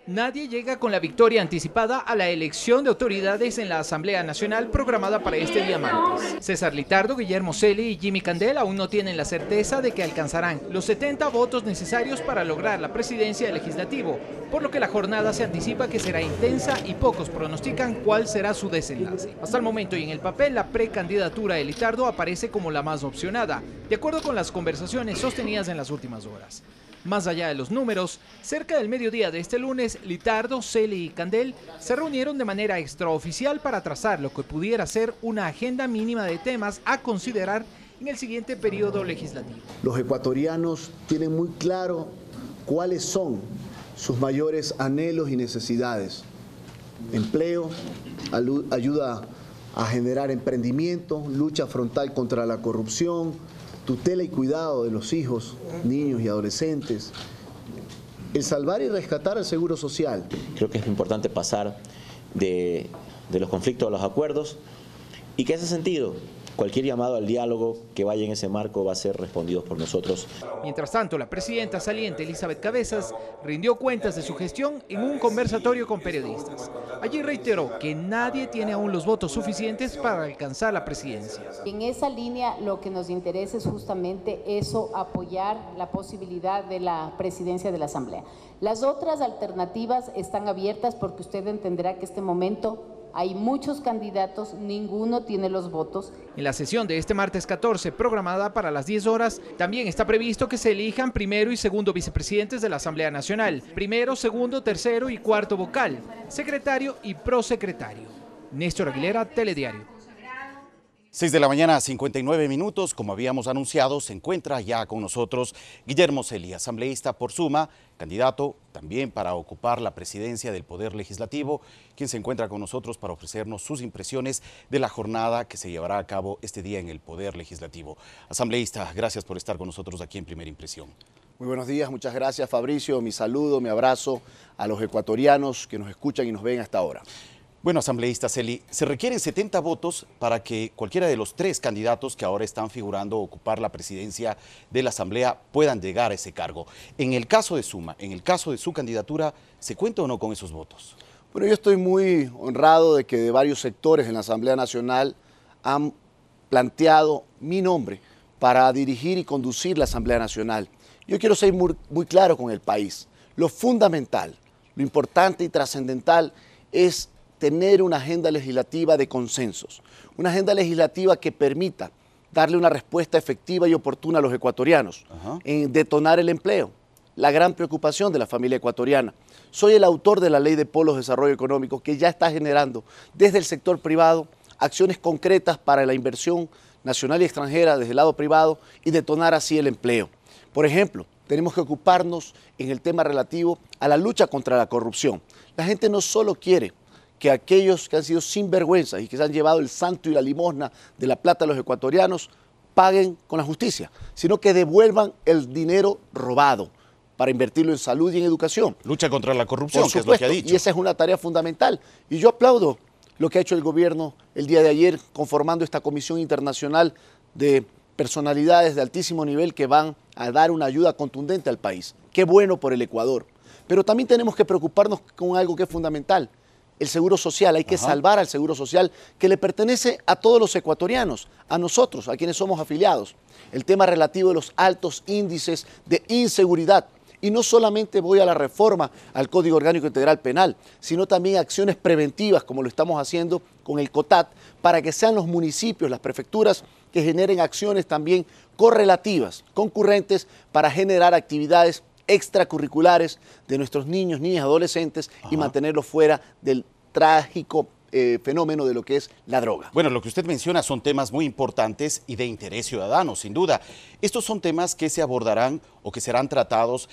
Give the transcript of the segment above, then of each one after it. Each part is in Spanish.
Nadie llega con la victoria anticipada a la elección de autoridades en la Asamblea Nacional programada para este día martes. César Litardo, Guillermo Celi y Jimmy Candel aún no tienen la certeza de que alcanzarán los 70 votos necesarios para lograr la presidencia del legislativo, por lo que la jornada se anticipa que será intensa y pocos pronostican cuál será su desenlace. Hasta el momento y en el papel, la precandidatura de Litardo aparece como la más opcionada, de acuerdo con las conversaciones sostenidas en las últimas horas. Más allá de los números, cerca del mediodía de este lunes, Litardo, Celi y Candel se reunieron de manera extraoficial para trazar lo que pudiera ser una agenda mínima de temas a considerar en el siguiente periodo legislativo. Los ecuatorianos tienen muy claro cuáles son sus mayores anhelos y necesidades. Empleo, ayuda a generar emprendimiento, lucha frontal contra la corrupción, tutela y cuidado de los hijos, niños y adolescentes, el salvar y rescatar al seguro social. Creo que es importante pasar de los conflictos a los acuerdos y que en ese sentido cualquier llamado al diálogo que vaya en ese marco va a ser respondido por nosotros. Mientras tanto, la presidenta saliente Elizabeth Cabezas rindió cuentas de su gestión en un conversatorio con periodistas. Allí reiteró que nadie tiene aún los votos suficientes para alcanzar la presidencia. En esa línea lo que nos interesa es justamente eso, apoyar la posibilidad de la presidencia de la Asamblea. Las otras alternativas están abiertas porque usted entenderá que este momento hay muchos candidatos, ninguno tiene los votos. En la sesión de este martes 14, programada para las 10 horas, también está previsto que se elijan primero y segundo vicepresidentes de la Asamblea Nacional, primero, segundo, tercero y cuarto vocal, secretario y prosecretario. Néstor Aguilera, Telediario. 6 de la mañana, 59 minutos. Como habíamos anunciado, se encuentra ya con nosotros Guillermo Celi, asambleísta por Suma, candidato también para ocupar la presidencia del Poder Legislativo, quien se encuentra con nosotros para ofrecernos sus impresiones de la jornada que se llevará a cabo este día en el Poder Legislativo. Asambleísta, gracias por estar con nosotros aquí en Primera Impresión. Muy buenos días, muchas gracias Fabricio, mi saludo, mi abrazo a los ecuatorianos que nos escuchan y nos ven hasta ahora. Bueno, asambleísta Celi, se requieren 70 votos para que cualquiera de los 3 candidatos que ahora están figurando ocupar la presidencia de la Asamblea puedan llegar a ese cargo. En el caso de Suma, en el caso de su candidatura, ¿se cuenta o no con esos votos? Bueno, yo estoy muy honrado de que de varios sectores en la Asamblea Nacional han planteado mi nombre para dirigir y conducir la Asamblea Nacional. Yo quiero ser muy claro con el país. Lo fundamental, lo importante y trascendental es tener una agenda legislativa de consensos, una agenda legislativa que permita darle una respuesta efectiva y oportuna a los ecuatorianos, en detonar el empleo, la gran preocupación de la familia ecuatoriana. Soy el autor de la Ley de Polos de Desarrollo Económico que ya está generando desde el sector privado acciones concretas para la inversión nacional y extranjera desde el lado privado y detonar así el empleo. Por ejemplo, tenemos que ocuparnos en el tema relativo a la lucha contra la corrupción. La gente no solo quiere que aquellos que han sido sinvergüenzas y que se han llevado el santo y la limosna de la plata a los ecuatorianos paguen con la justicia, sino que devuelvan el dinero robado para invertirlo en salud y en educación. Lucha contra la corrupción, que es lo que ha dicho. Y esa es una tarea fundamental. Y yo aplaudo lo que ha hecho el gobierno el día de ayer conformando esta comisión internacional de personalidades de altísimo nivel que van a dar una ayuda contundente al país. Qué bueno por el Ecuador. Pero también tenemos que preocuparnos con algo que es fundamental. El seguro social, hay que salvar al seguro social que le pertenece a todos los ecuatorianos, a nosotros, a quienes somos afiliados. El tema relativo de los altos índices de inseguridad. Y no solamente voy a la reforma al Código Orgánico Integral Penal, sino también acciones preventivas, como lo estamos haciendo con el COTAT, para que sean los municipios, las prefecturas, que generen acciones también correlativas, concurrentes, para generar actividades extracurriculares de nuestros niños, niñas, adolescentes y mantenerlos fuera del trágico fenómeno de lo que es la droga. Bueno, lo que usted menciona son temas muy importantes y de interés ciudadano, sin duda. Estos son temas que se abordarán o que serán tratados,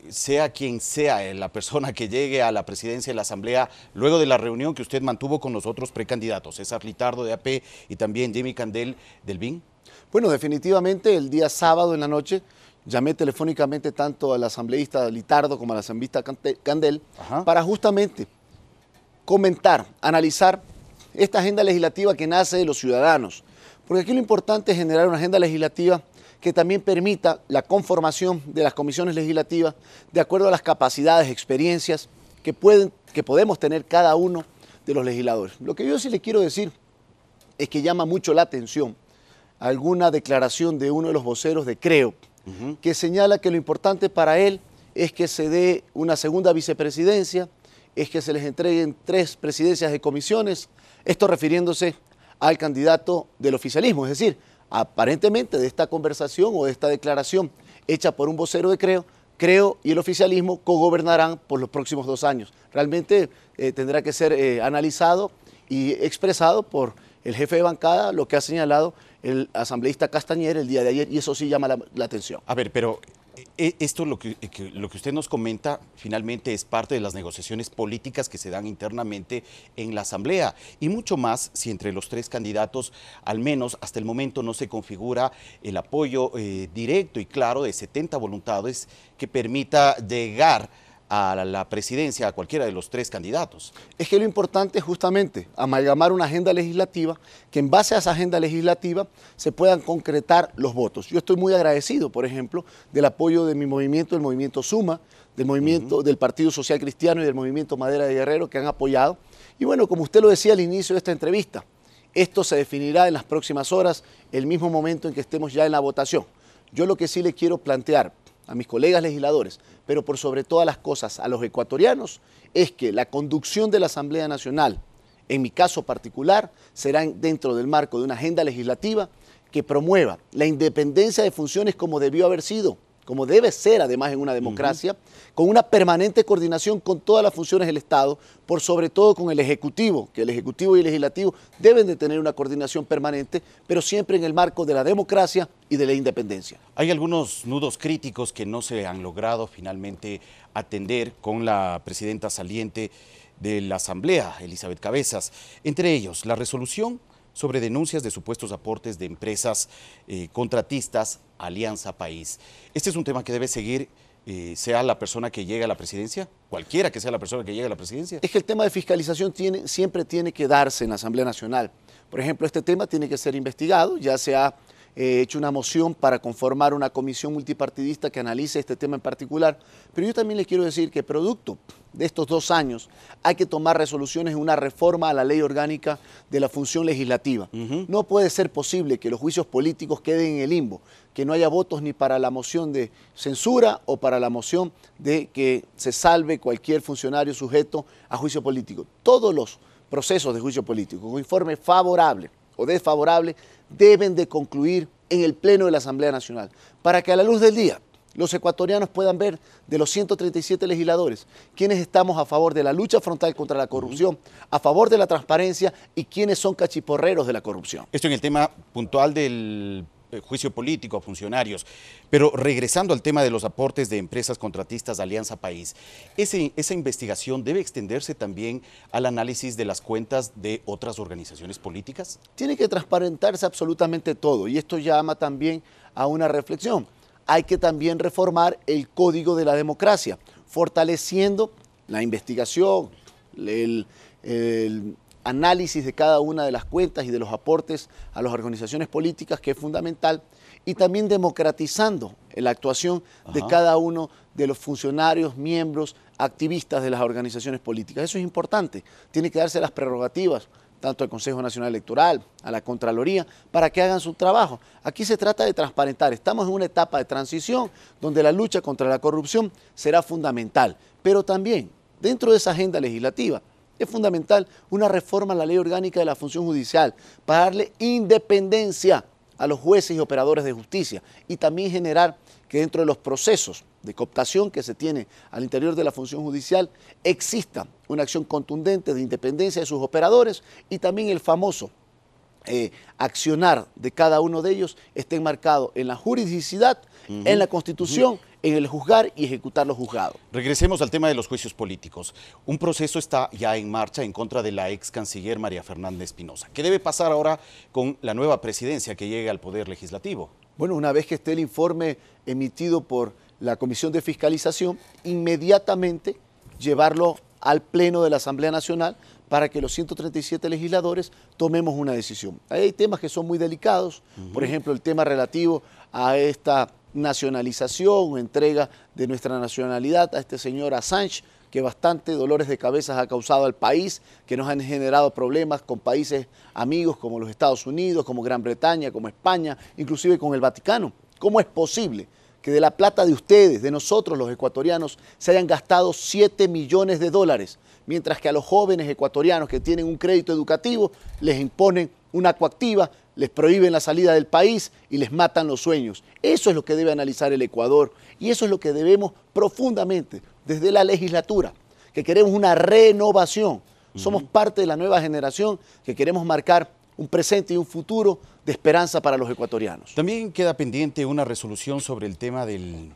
sea quien sea la persona que llegue a la presidencia de la Asamblea, luego de la reunión que usted mantuvo con los otros precandidatos, César Litardo de AP y también Jimmy Candel del BIN. Bueno, definitivamente el día sábado en la noche llamé telefónicamente tanto al asambleísta Litardo como al asambleísta Candel para justamente comentar, analizar esta agenda legislativa que nace de los ciudadanos. Porque aquí lo importante es generar una agenda legislativa que también permita la conformación de las comisiones legislativas de acuerdo a las capacidades, experiencias que podemos tener cada uno de los legisladores. Lo que yo sí le quiero decir es que llama mucho la atención alguna declaración de uno de los voceros de Creo, que señala que lo importante para él es que se dé una segunda vicepresidencia, es que se les entreguen 3 presidencias de comisiones, esto refiriéndose al candidato del oficialismo, es decir, aparentemente de esta conversación o de esta declaración hecha por un vocero de Creo y el oficialismo cogobernarán por los próximos 2 años. Realmente tendrá que ser analizado y expresado por el jefe de bancada, lo que ha señalado el asambleísta Castañer el día de ayer, y eso sí llama la atención. A ver, pero esto lo que usted nos comenta finalmente es parte de las negociaciones políticas que se dan internamente en la Asamblea, y mucho más si entre los 3 candidatos, al menos hasta el momento, no se configura el apoyo directo y claro de 70 voluntades que permita llegar a la presidencia a cualquiera de los 3 candidatos. Es que lo importante es justamente amalgamar una agenda legislativa, que en base a esa agenda legislativa se puedan concretar los votos. Yo estoy muy agradecido, por ejemplo, del apoyo de mi movimiento, el movimiento Suma, del movimiento del Partido Social Cristiano y del movimiento Madera de Guerrero, que han apoyado. Y bueno, como usted lo decía al inicio de esta entrevista, esto se definirá en las próximas horas, el mismo momento en que estemos ya en la votación. Yo lo que sí le quiero plantear a mis colegas legisladores, pero por sobre todas las cosas a los ecuatorianos, es que la conducción de la Asamblea Nacional, en mi caso particular, será dentro del marco de una agenda legislativa que promueva la independencia de funciones como debió haber sido, como debe ser además en una democracia, con una permanente coordinación con todas las funciones del Estado, por sobre todo con el Ejecutivo, que el Ejecutivo y el Legislativo deben de tener una coordinación permanente, pero siempre en el marco de la democracia y de la independencia. Hay algunos nudos críticos que no se han logrado finalmente atender con la presidenta saliente de la Asamblea, Elizabeth Cabezas, entre ellos la resolución sobre denuncias de supuestos aportes de empresas contratistas Alianza País. Este es un tema que debe seguir, sea la persona que llegue a la presidencia, cualquiera que sea la persona que llegue a la presidencia. Es que el tema de fiscalización siempre tiene que darse en la Asamblea Nacional. Por ejemplo, este tema tiene que ser investigado, ya se ha hecho una moción para conformar una comisión multipartidista que analice este tema en particular, pero yo también le quiero decir que producto de estos 2 años hay que tomar resoluciones en una reforma a la ley orgánica de la función legislativa. No puede ser posible que los juicios políticos queden en el limbo, que no haya votos ni para la moción de censura o para la moción de que se salve cualquier funcionario sujeto a juicio político. Todos los procesos de juicio político, con informe favorable o desfavorable, deben de concluir en el Pleno de la Asamblea Nacional, para que a la luz del día los ecuatorianos puedan ver de los 137 legisladores quienes estamos a favor de la lucha frontal contra la corrupción, a favor de la transparencia y quienes son cachiporreros de la corrupción. Esto en el tema puntual del juicio político a funcionarios, pero regresando al tema de los aportes de empresas contratistas de Alianza País, esa investigación debe extenderse también al análisis de las cuentas de otras organizaciones políticas. Tiene que transparentarse absolutamente todo, y esto llama también a una reflexión. Hay que también reformar el Código de la Democracia, fortaleciendo la investigación, el análisis de cada una de las cuentas y de los aportes a las organizaciones políticas, que es fundamental, y también democratizando la actuación de cada uno de los funcionarios, miembros, activistas de las organizaciones políticas. Eso es importante, tiene que darse las prerrogativas tanto al Consejo Nacional Electoral, a la Contraloría, para que hagan su trabajo. Aquí se trata de transparentar. Estamos en una etapa de transición donde la lucha contra la corrupción será fundamental, pero también dentro de esa agenda legislativa es fundamental una reforma a la ley orgánica de la función judicial para darle independencia a los jueces y operadores de justicia, y también generar que dentro de los procesos de cooptación que se tiene al interior de la función judicial exista una acción contundente de independencia de sus operadores, y también el famoso accionar de cada uno de ellos esté enmarcado en la juridicidad, en la Constitución, en el juzgar y ejecutar los juzgados. Regresemos al tema de los juicios políticos. Un proceso está ya en marcha en contra de la ex canciller María Fernanda Espinosa. ¿Qué debe pasar ahora con la nueva presidencia que llegue al Poder Legislativo? Bueno, una vez que esté el informe emitido por la Comisión de Fiscalización, inmediatamente llevarlo al Pleno de la Asamblea Nacional para que los 137 legisladores tomemos una decisión. Hay temas que son muy delicados, por ejemplo, el tema relativo a esta nacionalización o entrega de nuestra nacionalidad a este señor Assange, que bastante dolores de cabeza ha causado al país, que nos han generado problemas con países amigos como los Estados Unidos, como Gran Bretaña, como España, inclusive con el Vaticano. ¿Cómo es posible que de la plata de ustedes, de nosotros los ecuatorianos, se hayan gastado 7 millones de dólares, mientras que a los jóvenes ecuatorianos que tienen un crédito educativo les imponen una coactiva, les prohíben la salida del país y les matan los sueños? Eso es lo que debe analizar el Ecuador y eso es lo que debemos profundamente desde la legislatura, que queremos una renovación. Somos parte de la nueva generación que queremos marcar un presente y un futuro de esperanza para los ecuatorianos. También queda pendiente una resolución sobre el tema del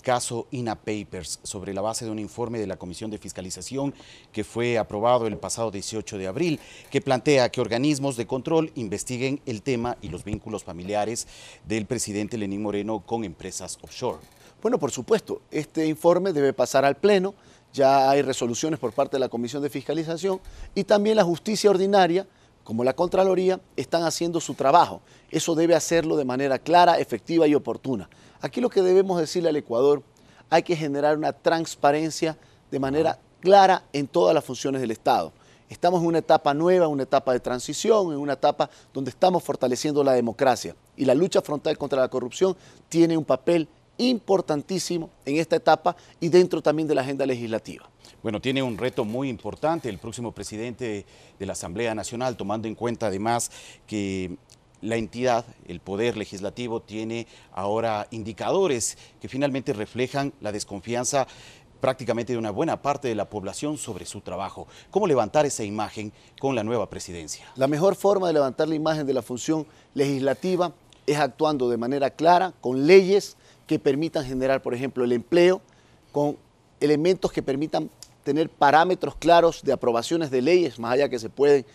caso INA Papers, sobre la base de un informe de la Comisión de Fiscalización que fue aprobado el pasado 18 de abril, que plantea que organismos de control investiguen el tema y los vínculos familiares del presidente Lenín Moreno con empresas offshore. Bueno, por supuesto, este informe debe pasar al Pleno, ya hay resoluciones por parte de la Comisión de Fiscalización y también la justicia ordinaria, como la Contraloría, están haciendo su trabajo. Eso debe hacerlo de manera clara, efectiva y oportuna. Aquí lo que debemos decirle al Ecuador, hay que generar una transparencia de manera clara en todas las funciones del Estado. Estamos en una etapa nueva, una etapa de transición, en una etapa donde estamos fortaleciendo la democracia. Y la lucha frontal contra la corrupción tiene un papel importantísimo en esta etapa y dentro también de la agenda legislativa. Bueno, tiene un reto muy importante el próximo presidente de la Asamblea Nacional, tomando en cuenta además que la entidad, el Poder Legislativo, tiene ahora indicadores que finalmente reflejan la desconfianza prácticamente de una buena parte de la población sobre su trabajo. ¿Cómo levantar esa imagen con la nueva presidencia? La mejor forma de levantar la imagen de la función legislativa es actuando de manera clara, con leyes que permitan generar, por ejemplo, el empleo, con elementos que permitan tener parámetros claros de aprobaciones de leyes, más allá que se pueden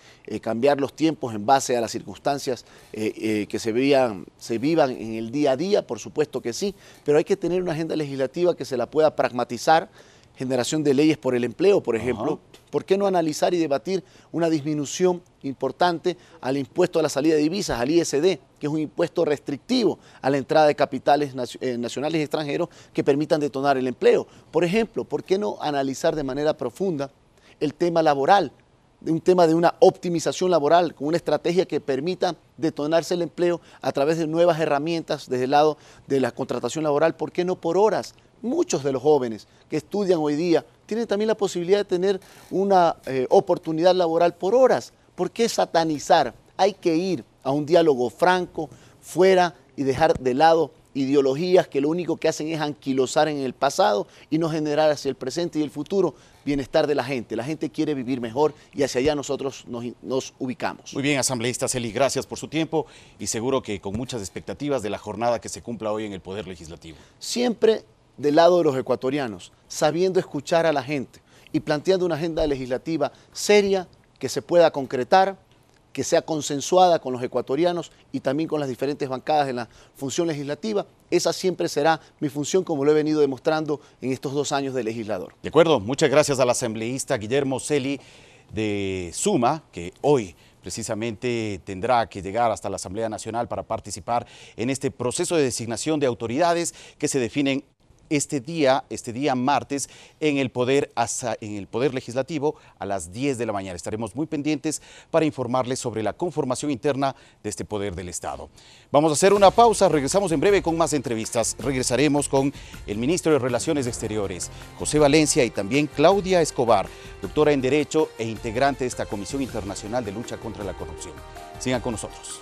cambiar los tiempos en base a las circunstancias que se vivan en el día a día, por supuesto que sí, pero hay que tener una agenda legislativa que se la pueda pragmatizar, generación de leyes por el empleo, por ejemplo. ¿Por qué no analizar y debatir una disminución importante al impuesto a la salida de divisas, al ISD, que es un impuesto restrictivo a la entrada de capitales nacionales y extranjeros que permitan detonar el empleo? Por ejemplo, ¿por qué no analizar de manera profunda el tema laboral, un tema de una optimización laboral, con una estrategia que permita detonarse el empleo a través de nuevas herramientas desde el lado de la contratación laboral? ¿Por qué no por horas? Muchos de los jóvenes que estudian hoy día tienen también la posibilidad de tener una oportunidad laboral por horas. ¿Por qué satanizar? Hay que ir a un diálogo franco, fuera, y dejar de lado ideologías que lo único que hacen es anquilosar en el pasado y no generar hacia el presente y el futuro bienestar de la gente. La gente quiere vivir mejor y hacia allá nosotros nos ubicamos. Muy bien, asambleísta Celi, gracias por su tiempo y seguro que con muchas expectativas de la jornada que se cumpla hoy en el Poder Legislativo. Siempre del lado de los ecuatorianos, sabiendo escuchar a la gente y planteando una agenda legislativa seria que se pueda concretar, que sea consensuada con los ecuatorianos y también con las diferentes bancadas de la función legislativa. Esa siempre será mi función, como lo he venido demostrando en estos 2 años de legislador. De acuerdo, muchas gracias al asambleísta Guillermo Celi de Suma, que hoy precisamente tendrá que llegar hasta la Asamblea Nacional para participar en este proceso de designación de autoridades que se definen este día martes en el Poder Legislativo a las 10 de la mañana. Estaremos muy pendientes para informarles sobre la conformación interna de este Poder del Estado. Vamos a hacer una pausa, regresamos en breve con más entrevistas. Regresaremos con el ministro de Relaciones Exteriores, José Valencia, y también Claudia Escobar, doctora en Derecho e integrante de esta Comisión Internacional de Lucha contra la Corrupción. Sigan con nosotros.